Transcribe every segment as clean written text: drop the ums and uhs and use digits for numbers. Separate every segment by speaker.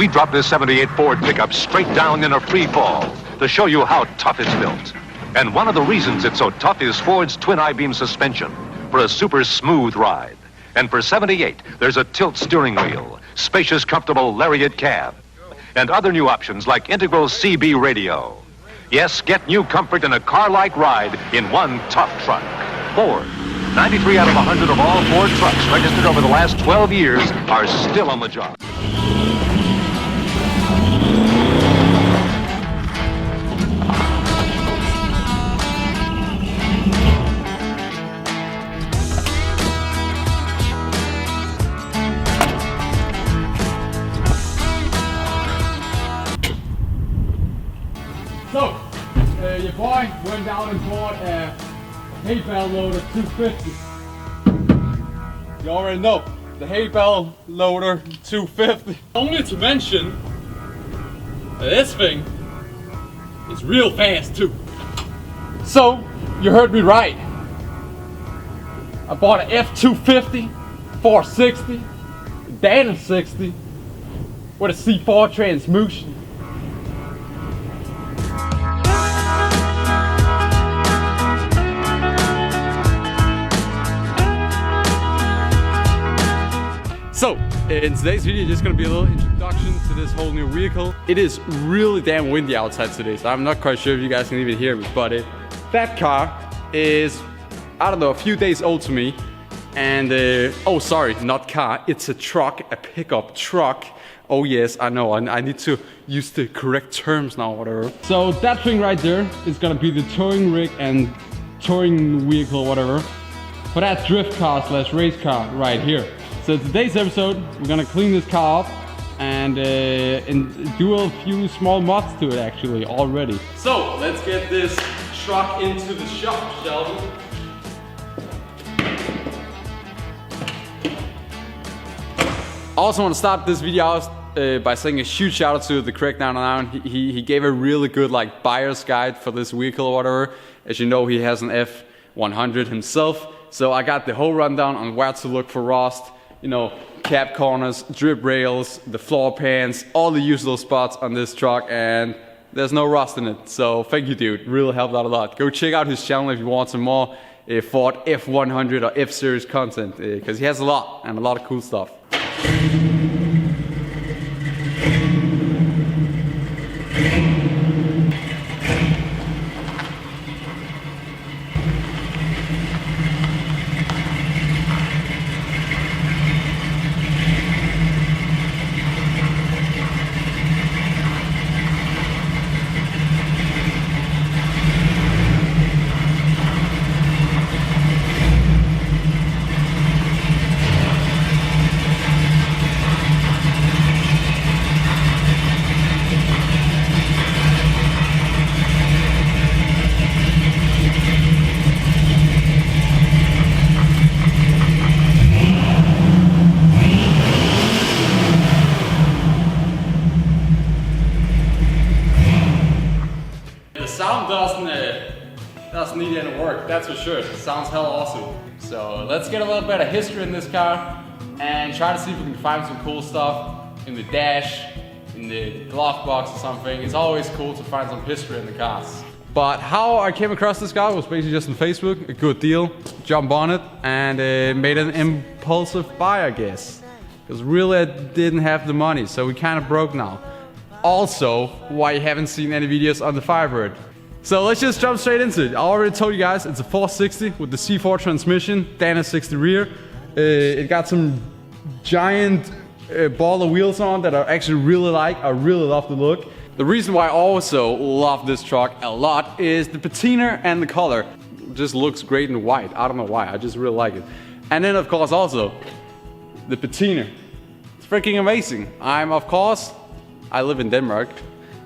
Speaker 1: we drop this 78 Ford pickup straight down in a free fall to show you how tough it's built. And one of the reasons it's so tough is Ford's twin I-beam suspension for a super smooth ride. And for 78, there's a tilt steering wheel, spacious, comfortable lariat cab, and other new options like integral CB radio. Yes, get new comfort in a car-like ride in one tough truck. Ford. 93 out of 100 of all Ford trucks registered over the last 12 years are still on the job.
Speaker 2: So, your boy went down and bought a hay bale loader 250. You already know, the hay bale loader 250. Only to mention that this thing is real fast too. So, you heard me right. I bought an F250, 460, dent 60 with a C4 transmission. So, in today's video, just gonna be a little introduction to this whole new vehicle. It is really damn windy outside today, so I'm not quite sure if you guys can even hear me, but that car is, I don't know, a few days old to me. And, oh sorry, not car, it's a truck, a pickup truck. Oh yes, I know, I need to use the correct terms now, whatever. So that thing right there is gonna be the towing rig and towing vehicle, whatever, for that drift car slash race car right here. So today's episode, we're gonna clean this car up and do a few small mods to it actually already. So let's get this truck into the shop, shall we? I also want to start this video out by saying a huge shout out to TheCraig909. He gave a really good like buyer's guide for this vehicle or whatever. As you know, he has an F100 himself. So I got the whole rundown on where to look for rust. You know, cab corners, drip rails, the floor pans, all the usual spots on this truck, and there's no rust in it. So thank you, dude. Really helped out a lot. Go check out his channel if you want some more Ford F100 or F-Series content, because he has a lot and a lot of cool stuff. Sound doesn't need any work, that's for sure. It sounds hella awesome. So let's get a little bit of history in this car and try to see if we can find some cool stuff in the dash, in the glove box or something. It's always cool to find some history in the cars. But how I came across this car was basically just on Facebook, a good deal, jump on it, and made an impulsive buy, I guess. Because really I didn't have the money, so we kind of broke now. Also, why you haven't seen any videos on the Firebird. So let's just jump straight into it. I already told you guys it's a 460 with the C4 transmission, Dana 60 rear. It got some giant baller wheels on that I actually really like. I really love the look. The reason why I also love this truck a lot is the patina and the color. It just looks great in white. I don't know why, I just really like it. And then of course also the patina. It's freaking amazing. I live in Denmark,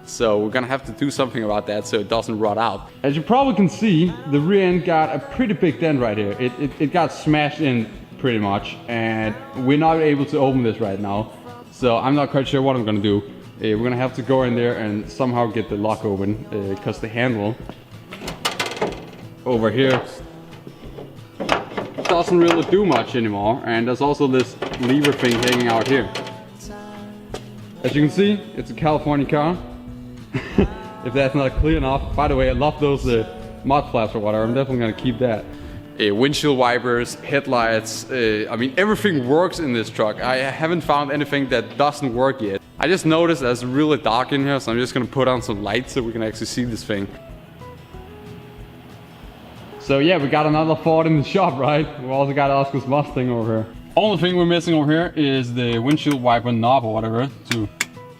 Speaker 2: so we're gonna have to do something about that so it doesn't rot out. As you probably can see, the rear end got a pretty big dent right here. It got smashed in pretty much, and we're not able to open this right now. So I'm not quite sure what I'm gonna do. We're gonna have to go in there and somehow get the lock open, because the handle over here doesn't really do much anymore. And there's also this lever thing hanging out here. As you can see, it's a California car. If that's not clear enough. By the way, I love those mud flaps or whatever. I'm definitely gonna keep that. Windshield wipers, headlights, I mean everything works in this truck. I haven't found anything that doesn't work yet. I just noticed that it's really dark in here, so I'm just gonna put on some lights so we can actually see this thing. So yeah, we got another Ford in the shop, right? We also got Oscar's Mustang over here. Only thing we're missing over here is the windshield wiper knob or whatever to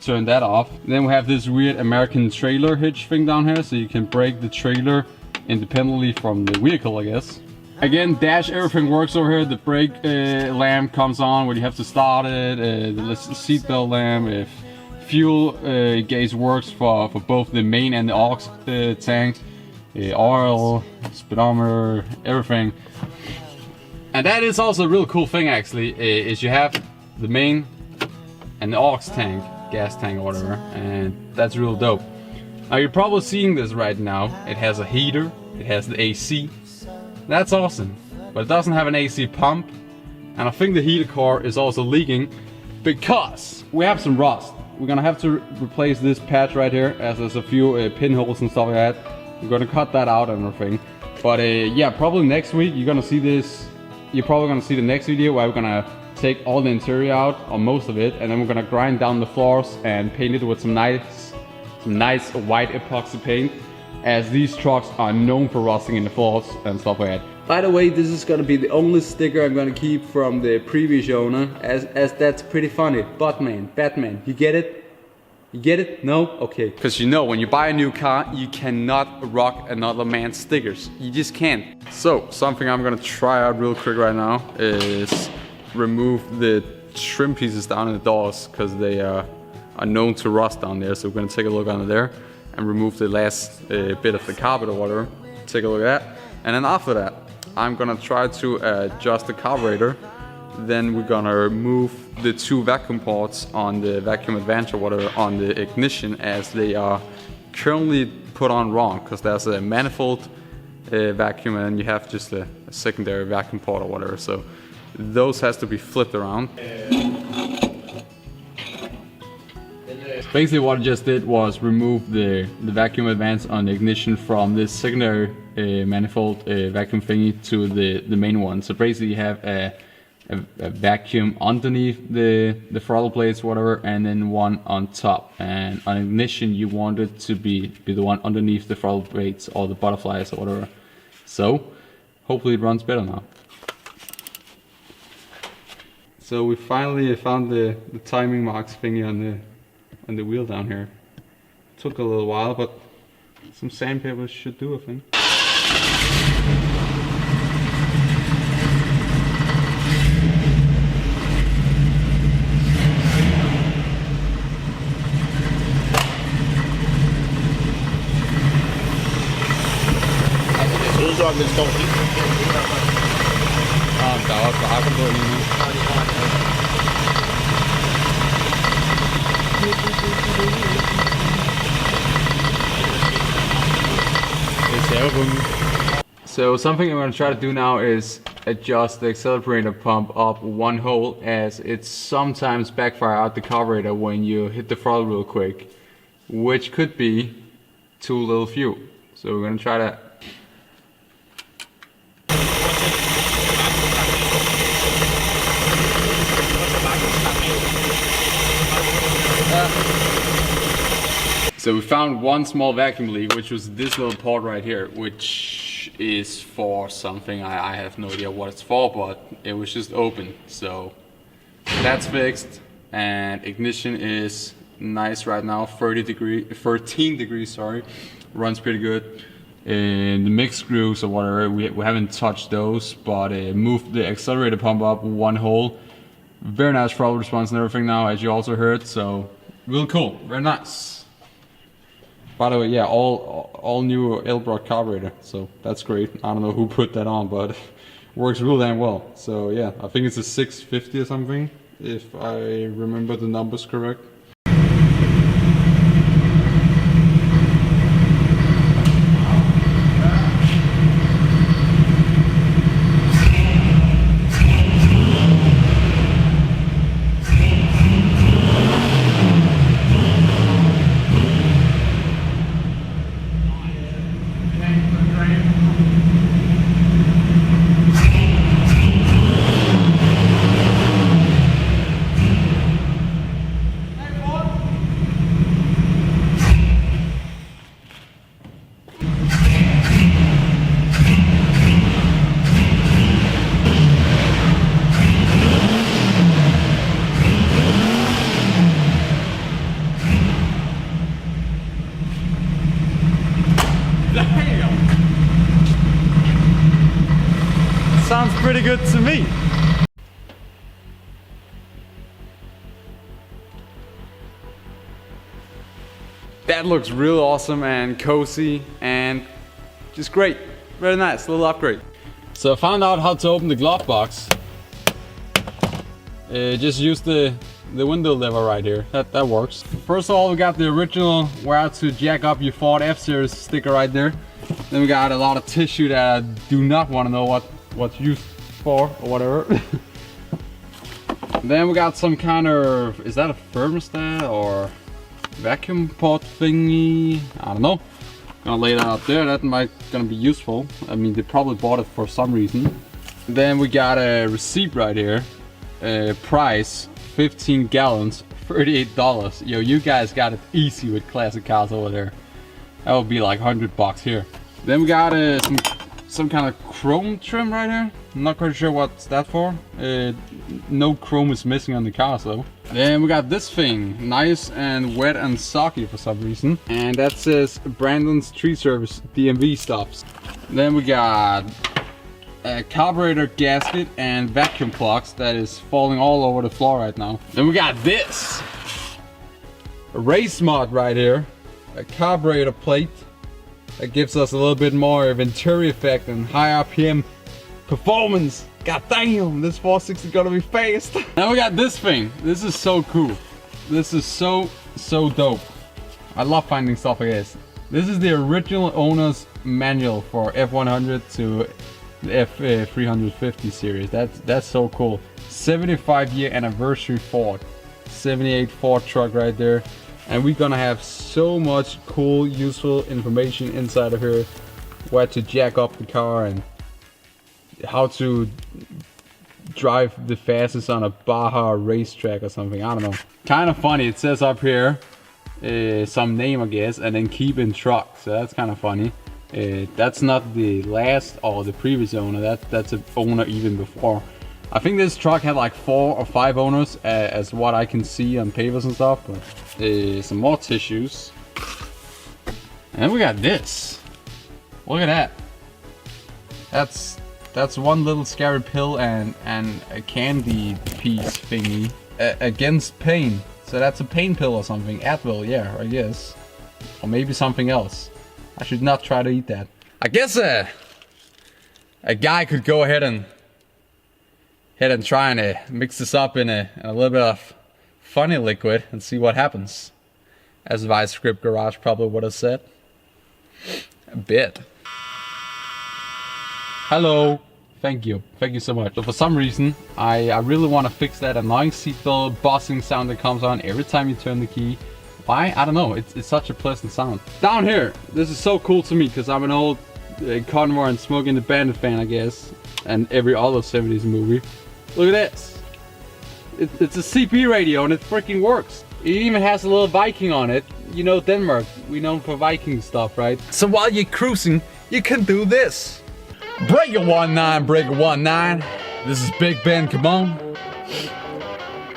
Speaker 2: turn that off. Then we have this weird American trailer hitch thing down here, so you can brake the trailer independently from the vehicle, I guess. Again, dash, everything works over here. The brake lamp comes on when you have to start it. The seatbelt lamp, if fuel gauge works for both the main and the aux tank. Oil, speedometer, everything. And that is also a real cool thing actually, is you have the main and the aux tank, gas tank or whatever, and that's real dope. Now you're probably seeing this right now. It has a heater, it has the AC. That's awesome, but it doesn't have an AC pump, and I think the heater core is also leaking because we have some rust. We're gonna have to replace this patch right here, as there's a few pinholes and stuff like that. We're gonna cut that out and everything. But yeah, probably next week you're gonna see this. You're probably gonna see the next video where we're gonna take all the interior out, or most of it, and then we're gonna grind down the floors and paint it with some nice white epoxy paint, as these trucks are known for rusting in the floors and stuff like that. By the way, this is gonna be the only sticker I'm gonna keep from the previous owner, as that's pretty funny. Batman, you get it? You get it? No? Okay. Because you know, when you buy a new car, you cannot rock another man's stickers. You just can't. So, something I'm gonna try out real quick right now is remove the trim pieces down in the doors, because they are known to rust down there. So we're gonna take a look under there and remove the last bit of the carpet or whatever. Take a look at that. And then after that, I'm gonna try to adjust the carburetor. Then we're gonna remove the two vacuum ports on the vacuum advance or whatever on the ignition, as they are currently put on wrong, because there's a manifold vacuum and you have just a secondary vacuum port or whatever. So those has to be flipped around. Basically what I just did was remove the vacuum advance on the ignition from this secondary manifold vacuum thingy to the main one. So basically you have a vacuum underneath the throttle plates, whatever, and then one on top. And on ignition you want it to be the one underneath the throttle plates or the butterflies or whatever. So hopefully it runs better now. So we finally found the timing marks thingy on the wheel down here. Took a little while, but some sandpaper should do, I think. Der er også vakuum på lige nu. So something I'm going to try to do now is adjust the accelerator pump up one hole, as it sometimes backfire out the carburetor when you hit the throttle real quick, which could be too little fuel. So we're going to try that. So we found one small vacuum leak, which was this little port right here, which is for something. I have no idea what it's for, but it was just open. So that's fixed, and ignition is nice right now, 13 degrees, sorry. Runs pretty good. And the mix screws or whatever, we haven't touched those, but moved the accelerator pump up one hole. Very nice throttle response and everything now, as you also heard, so real cool, very nice. By the way, yeah, all new Elbrock carburetor, so that's great. I don't know who put that on, but works real damn well. So yeah, I think it's a 650 or something, if I remember the numbers correct. pretty good to me. That looks real awesome and cozy and just great. Very nice, little upgrade. So I found out how to open the glove box. Just use the window lever right here. That works. First of all, we got the original where to jack up your Ford F-Series sticker right there. Then we got a lot of tissue that I do not want to know what's used for or whatever. Then we got some kind of, is that a thermostat or vacuum port thingy? I don't know. Gonna lay that out there. That might gonna be useful. I mean, they probably bought it for some reason. Then we got a receipt right here. Price 15 gallons, $38. Yo, you guys got it easy with classic cars over there. That would be like $100 here. Then we got some kind of chrome trim right here. I'm not quite sure what's that for. No chrome is missing on the car though. Then we got this thing, nice and wet and soggy for some reason. And that says Brandon's Tree Service DMV stops. Then we got a carburetor gasket and vacuum plugs that is falling all over the floor right now. Then we got this. A race mod right here. A carburetor plate that gives us a little bit more Venturi effect and high RPM performance. God damn, this 460 is gonna be fast. Now we got this thing. This is so cool. This is so dope. I love finding stuff like this. This is the original owner's manual for F100 to the F350 series. That's so cool. 75-year anniversary Ford. 78 Ford truck right there. And we're gonna have so much cool, useful information inside of here. Where to jack up the car and how to drive the fastest on a Baja racetrack or something. I don't know. Kind of funny. It says up here some name, I guess, and then keep in truck. So that's kind of funny. That's not the last or the previous owner. That's an owner even before. I think this truck had like 4 or 5 owners, as what I can see on papers and stuff. But some more tissues, and we got this. Look at that. That's one little scary pill and a candy piece thingy against pain. So that's a pain pill or something. Advil, yeah, I guess, or maybe something else. I should not try to eat that. I guess a guy could go ahead and try and mix this up in a little bit of funny liquid and see what happens. As Vice Script Garage probably would have said. A bit. Hello. Thank you so much. So for some reason, I really want to fix that annoying seatbelt buzzing sound that comes on every time you turn the key. Why? I don't know. It's such a pleasant sound. Down here, this is so cool to me because I'm an old Convoy and Smoking the Bandit fan, I guess, and every other 70s movie. Look at this. It's a CB radio and it freaking works. It even has a little Viking on it. You know Denmark, we known for Viking stuff, right? So while you're cruising, you can do this. Breaker 19, Breaker 19. This is Big Ben, come on.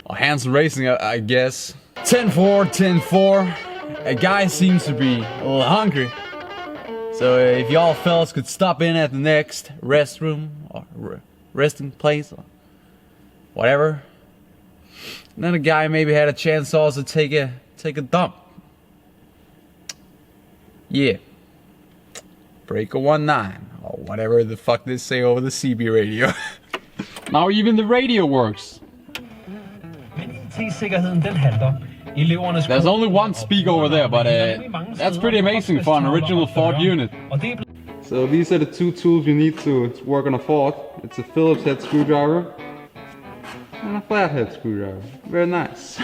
Speaker 2: Or Hansen Racing, I guess. 10-4, 10-4. A guy seems to be a little hungry. So if y'all fellas could stop in at the next restroom or resting place or whatever. And then a guy maybe had a chance also to take a dump. Yeah. Breaker 19 or whatever the fuck they say over the CB radio. Now even the radio works. There's only one speaker over there, but that's pretty amazing for an original Ford unit. So these are the 2 tools you need to work on a Ford. It's a Phillips head screwdriver and a flathead screwdriver. Very nice.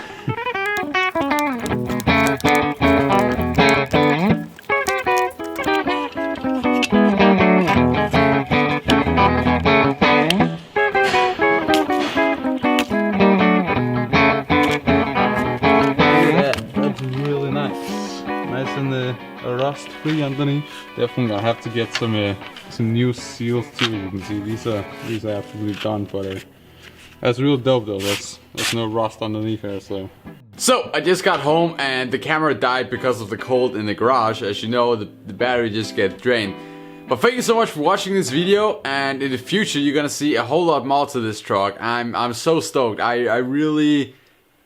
Speaker 2: And the rust free underneath. Definitely I have to get some new seals too. You can see these are absolutely done, but that's real dope though. There's no rust underneath here. So I just got home and the camera died because of the cold in the garage. As you know, the battery just get drained. But thank you so much for watching this video, and in the future you're gonna see a whole lot more to this truck. I'm so stoked. I really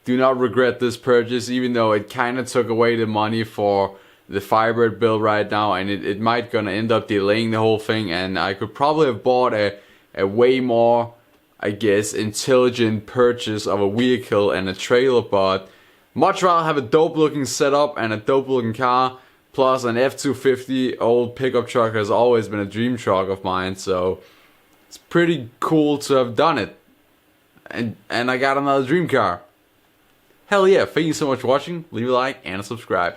Speaker 2: do not regret this purchase, even though it kind of took away the money for the Firebird build right now, and it might gonna end up delaying the whole thing, and I could probably have bought a way more, I guess, intelligent purchase of a vehicle and a trailer, but much rather have a dope looking setup and a dope looking car. Plus, an F250 old pickup truck has always been a dream truck of mine, so it's pretty cool to have done it. And I got another dream car. Hell yeah, thank you so much for watching. Leave a like and a subscribe.